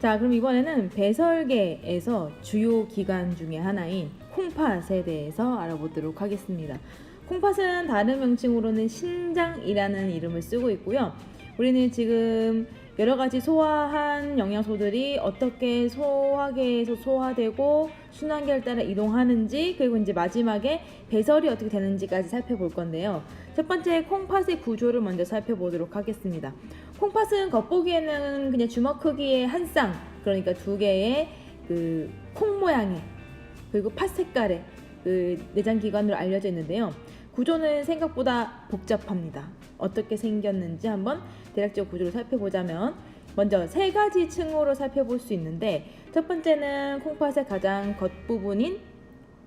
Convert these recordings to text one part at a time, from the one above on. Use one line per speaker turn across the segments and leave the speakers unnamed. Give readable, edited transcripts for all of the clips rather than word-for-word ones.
자, 그럼 이번에는 배설계에서 주요 기관 중에 하나인 콩팥에 대해서 알아보도록 하겠습니다. 콩팥은 다른 명칭으로는 신장이라는 이름을 쓰고 있고요. 우리는 지금 여러 가지 소화한 영양소들이 어떻게 소화계에서 소화되고 순환계를 따라 이동하는지, 그리고 이제 마지막에 배설이 어떻게 되는지까지 살펴볼 건데요. 첫 번째, 콩팥의 구조를 먼저 살펴보도록 하겠습니다. 콩팥은 겉보기에는 그냥 주먹 크기의 한 쌍, 그러니까 두 개의 그 콩 모양의, 그리고 팥 색깔의 그 내장기관으로 알려져 있는데요. 구조는 생각보다 복잡합니다. 어떻게 생겼는지 한번 대략적 구조를 살펴보자면, 먼저 세 가지 층으로 살펴볼 수 있는데, 첫 번째는 콩팥의 가장 겉부분인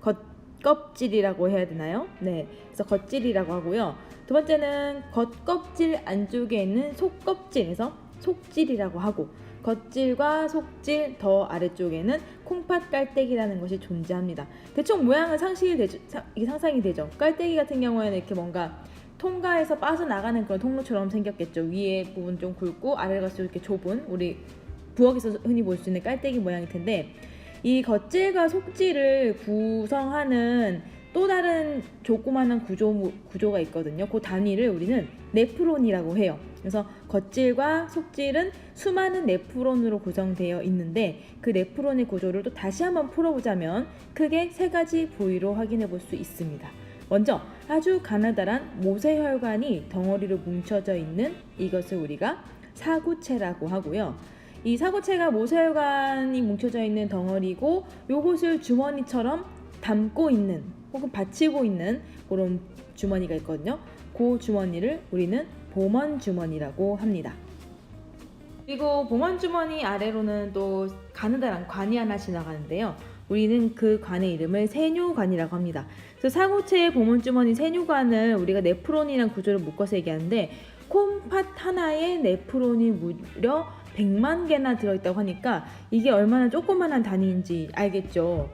겉껍질이라고 해야 되나요? 네, 그래서 겉질이라고 하고요. 두 번째는 겉껍질 안쪽에 있는 속껍질에서 속질이라고 하고, 겉질과 속질 더 아래쪽에는 콩팥 깔때기라는 것이 존재합니다. 대충 모양은 상상이 되죠. 깔때기 같은 경우에는 이렇게 뭔가 통가에서 빠져나가는 그런 통로처럼 생겼겠죠. 위에 부분 좀 굵고 아래가 갈수록 이렇게 좁은, 우리 부엌에서 흔히 볼 수 있는 깔때기 모양일 텐데, 이 겉질과 속질을 구성하는 또 다른 조그마한 구조가 있거든요. 그 단위를 우리는 네프론이라고 해요. 그래서 겉질과 속질은 수많은 네프론으로 구성되어 있는데, 그 네프론의 구조를 또 다시 한번 풀어보자면 크게 세 가지 부위로 확인해 볼 수 있습니다. 먼저 아주 가느다란 모세혈관이 덩어리로 뭉쳐져 있는 이것을 우리가 사구체라고 하고요. 이 사구체가 모세혈관이 뭉쳐져 있는 덩어리고, 요것을 주머니처럼 담고 있는 혹은 받치고 있는 그런 주머니가 있거든요. 그 주머니를 우리는 보먼주머니라고 합니다. 그리고 보먼주머니 아래로는 또 가느다란 관이 하나 지나가는데요. 우리는 그 관의 이름을 세뇨관이라고 합니다. 그래서 사구체의 보문주머니 세뇨관을 우리가 네프론이란 구조를 묶어서 얘기하는데, 콩팥 하나에 네프론이 무려 100만 개나 들어있다고 하니까 이게 얼마나 조그만한 단위인지 알겠죠.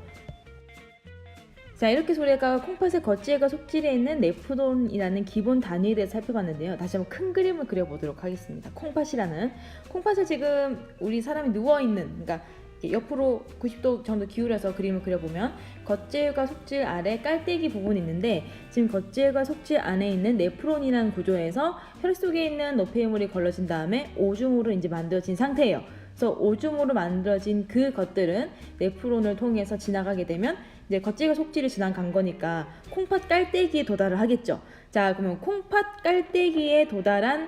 자, 이렇게 우리가 콩팥의 겉질과 속질에 있는 네프론이라는 기본 단위에 대해서 살펴봤는데요. 다시 한번 큰 그림을 그려보도록 하겠습니다. 콩팥을 지금 우리 사람이 누워있는, 그러니까 옆으로 90도 정도 기울여서 그림을 그려보면 겉질과 속질 아래 깔때기 부분이 있는데, 지금 겉질과 속질 안에 있는 네프론이라는 구조에서 혈액 속에 있는 노폐물이 걸러진 다음에 오줌으로 이제 만들어진 상태예요. 그래서 오줌으로 만들어진 그 것들은 네프론을 통해서 지나가게 되면 이제 겉질과 속질을 지나간 거니까 콩팥 깔때기에 도달을 하겠죠. 자, 그러면 콩팥 깔때기에 도달한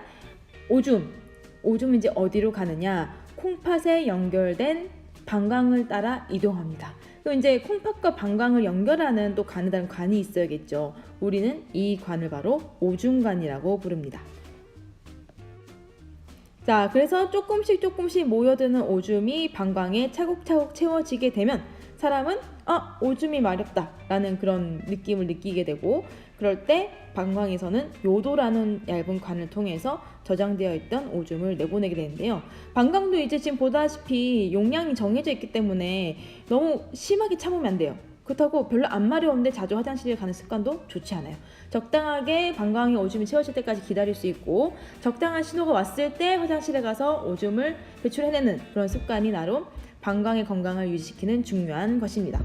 오줌이 이제 어디로 가느냐? 콩팥에 연결된 방광을 따라 이동합니다. 그럼 이제 콩팥과 방광을 연결하는 또 가느다란 관이 있어야겠죠. 우리는 이 관을 바로 오줌관이라고 부릅니다. 자, 그래서 조금씩 모여드는 오줌이 방광에 차곡차곡 채워지게 되면 사람은 오줌이 마렵다 라는 그런 느낌을 느끼게 되고, 그럴 때 방광에서는 요도라는 얇은 관을 통해서 저장되어 있던 오줌을 내보내게 되는데요. 방광도 이제 지금 보다시피 용량이 정해져 있기 때문에 너무 심하게 참으면 안 돼요. 그렇다고 별로 안 마려운데 자주 화장실에 가는 습관도 좋지 않아요. 적당하게 방광에 오줌이 채워질 때까지 기다릴 수 있고, 적당한 신호가 왔을 때 화장실에 가서 오줌을 배출해내는 그런 습관이 나름 방광의 건강을 유지시키는 중요한 것입니다.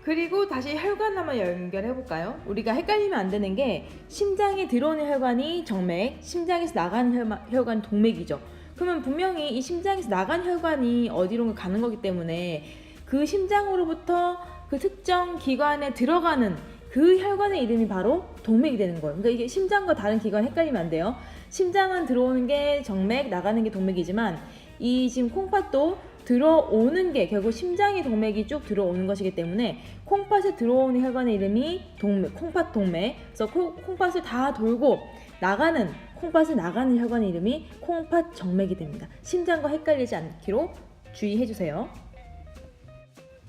그리고 다시 혈관 한번 연결해볼까요? 우리가 헷갈리면 안 되는 게, 심장에 들어오는 혈관이 정맥, 심장에서 나가는 혈관 동맥이죠. 그러면 분명히 이 심장에서 나간 혈관이 어디론가 가는 거기 때문에 그 심장으로부터 그 특정 기관에 들어가는 그 혈관의 이름이 바로 동맥이 되는 거예요. 그러니까 이게 심장과 다른 기관 헷갈리면 안 돼요. 심장은 들어오는 게 정맥, 나가는 게 동맥이지만, 이 지금 콩팥도 들어오는 게 결국 심장의 동맥이 쭉 들어오는 것이기 때문에 콩팥에 들어오는 혈관의 이름이 동맥, 콩팥 동맥. 그래서 콩팥을 다 돌고 나가는, 콩팥을 나가는 혈관의 이름이 콩팥 정맥이 됩니다. 심장과 헷갈리지 않기로 주의해 주세요.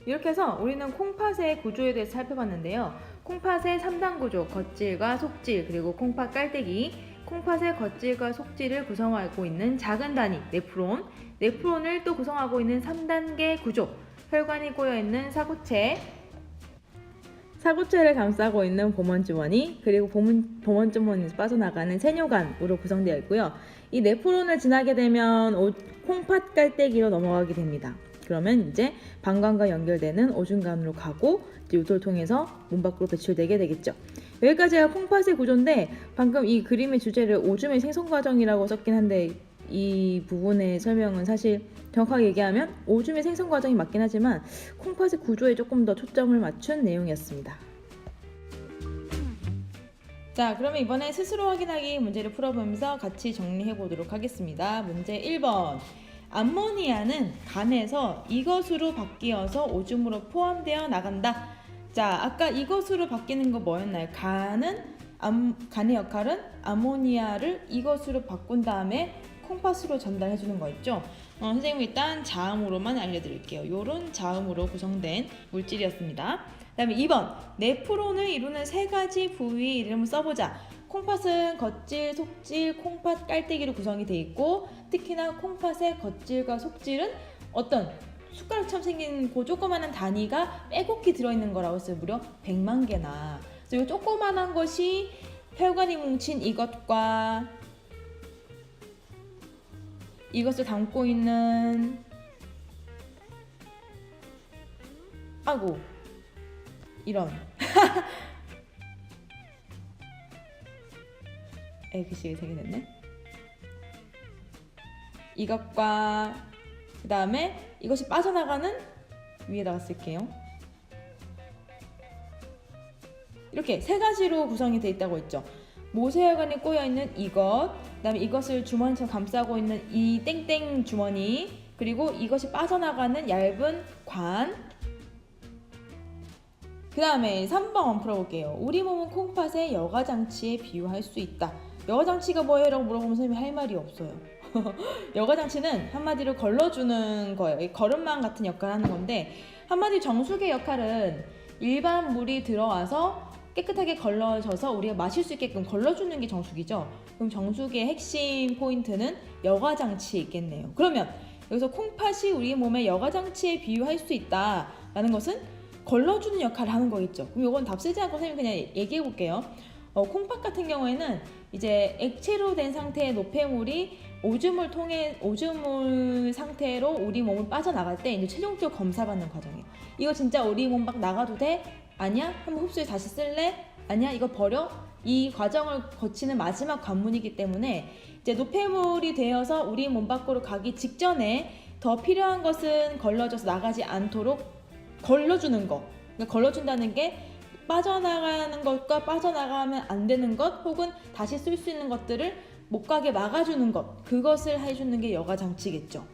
이렇게 해서 우리는 콩팥의 구조에 대해서 살펴봤는데요. 콩팥의 3단 구조, 겉질과 속질, 그리고 콩팥 깔때기, 콩팥의 겉질과 속질을 구성하고 있는 작은 단위 네프론을 또 구성하고 있는 3단계 구조, 혈관이 꼬여있는 사구체, 사구체를 감싸고 있는 보먼주머니, 그리고 보먼주머니에서 빠져나가는 세뇨관으로 구성되어 있고요. 이 네프론을 지나게 되면 콩팥 깔때기로 넘어가게 됩니다. 그러면 이제 방광과 연결되는 오줌관으로 가고 이제 요소를 통해서 몸 밖으로 배출되게 되겠죠. 여기까지가 콩팥의 구조인데 방금 이 그림의 주제를 오줌의 생성 과정이라고 썼긴 한데 이 부분의 설명은 사실 정확하게 얘기하면 오줌의 생성 과정이 맞긴 하지만 콩팥의 구조에 조금 더 초점을 맞춘 내용이었습니다. 자, 그러면 이번에 스스로 확인하기 문제를 풀어보면서 같이 정리해 보도록 하겠습니다. 문제 1번. 암모니아는 간에서 이것으로 바뀌어서 오줌으로 포함되어 나간다. 자, 아까 이것으로 바뀌는 거 뭐였나요? 간의 역할은 아모니아를 이것으로 바꾼 다음에 콩팥으로 전달해 주는 거였죠. 선생님 일단 자음으로만 알려드릴게요. 요런 자음으로 구성된 물질이었습니다. 그 다음에 2번. 네프론을 이루는 세 가지 부위 이름을 써보자. 콩팥은 겉질, 속질, 콩팥 깔때기로 구성이 되어 있고 특히나 콩팥의 겉질과 속질은 어떤 숟가락처럼 생긴 그 조그마한 단위가 빼곡히 들어있는 거라고 했어요. 무려 100만 개나. 그래서 이 조그만한 것이 혈관이 뭉친 이것과 이것을 담고 있는 이런 글씨가 세개 됐네. 이것과 그 다음에 이것이 빠져나가는 위에다가 쓸게요. 이렇게 세 가지로 구성이 되어 있다고 했죠. 모세혈관이 꼬여있는 이것, 그 다음에 이것을 주머니처럼 감싸고 있는 이 땡땡 주머니, 그리고 이것이 빠져나가는 얇은 관. 그 다음에 3번 풀어볼게요. 우리 몸은 콩팥의 여과장치에 비유할 수 있다. 여과장치가 뭐예요? 라고 물어보면 선생님이 할 말이 없어요. 여과장치는 한마디로 걸러주는 거예요. 거름망 같은 역할을 하는 건데 한마디 정수기의 역할은 일반 물이 들어와서 깨끗하게 걸러져서 우리가 마실 수 있게끔 걸러주는 게 정수기죠. 그럼 정수기의 핵심 포인트는 여과장치에 있겠네요. 그러면 여기서 콩팥이 우리 몸의 여과장치에 비유할 수 있다라는 것은 걸러주는 역할을 하는 거겠죠. 그럼 이건 답 쓰지 않고 선생님 그냥 얘기해 볼게요. 콩팥 같은 경우에는 이제 액체로 된 상태의 노폐물이 오줌물 상태로 우리 몸을 빠져나갈 때 이제 최종적으로 검사받는 과정이에요. 이거 진짜 우리 몸 밖 나가도 돼? 아니야? 한번 흡수해 다시 쓸래? 아니야? 이거 버려? 이 과정을 거치는 마지막 관문이기 때문에 이제 노폐물이 되어서 우리 몸 밖으로 가기 직전에 더 필요한 것은 걸러져서 나가지 않도록 걸러주는 거. 그러니까 걸러준다는 게 빠져나가는 것과 빠져나가면 안 되는 것 혹은 다시 쓸 수 있는 것들을 못 가게 막아주는 것, 그것을 해주는 게 여과장치겠죠.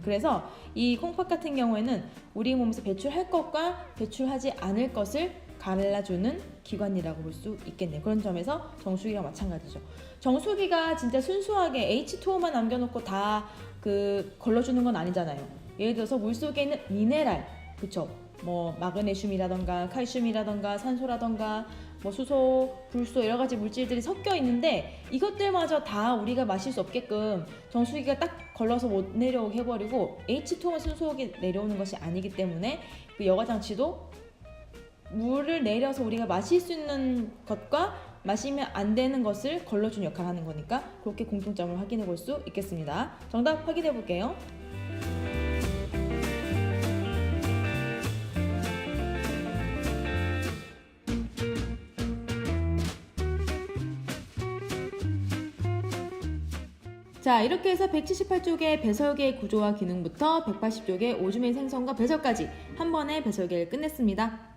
그래서 이 콩팥 같은 경우에는 우리 몸에서 배출할 것과 배출하지 않을 것을 갈라주는 기관이라고 볼 수 있겠네요. 그런 점에서 정수기랑 마찬가지죠. 정수기가 진짜 순수하게 H2O만 남겨놓고 다 걸러주는 건 아니잖아요. 예를 들어서 물속에 있는 미네랄, 그쵸? 뭐 마그네슘이라던가 칼슘이라던가 산소라던가 뭐 수소, 불소 여러 가지 물질들이 섞여 있는데 이것들마저 다 우리가 마실 수 없게끔 정수기가 딱 걸러서 못 내려오게 해버리고 H2만 순수하게 내려오는 것이 아니기 때문에 그 여과장치도 물을 내려서 우리가 마실 수 있는 것과 마시면 안 되는 것을 걸러주는 역할을 하는 거니까 그렇게 공통점을 확인해 볼 수 있겠습니다. 정답 확인해 볼게요. 자, 이렇게 해서 178쪽의 배설계의 구조와 기능부터 180쪽의 오줌의 생성과 배설까지 한 번에 배설계를 끝냈습니다.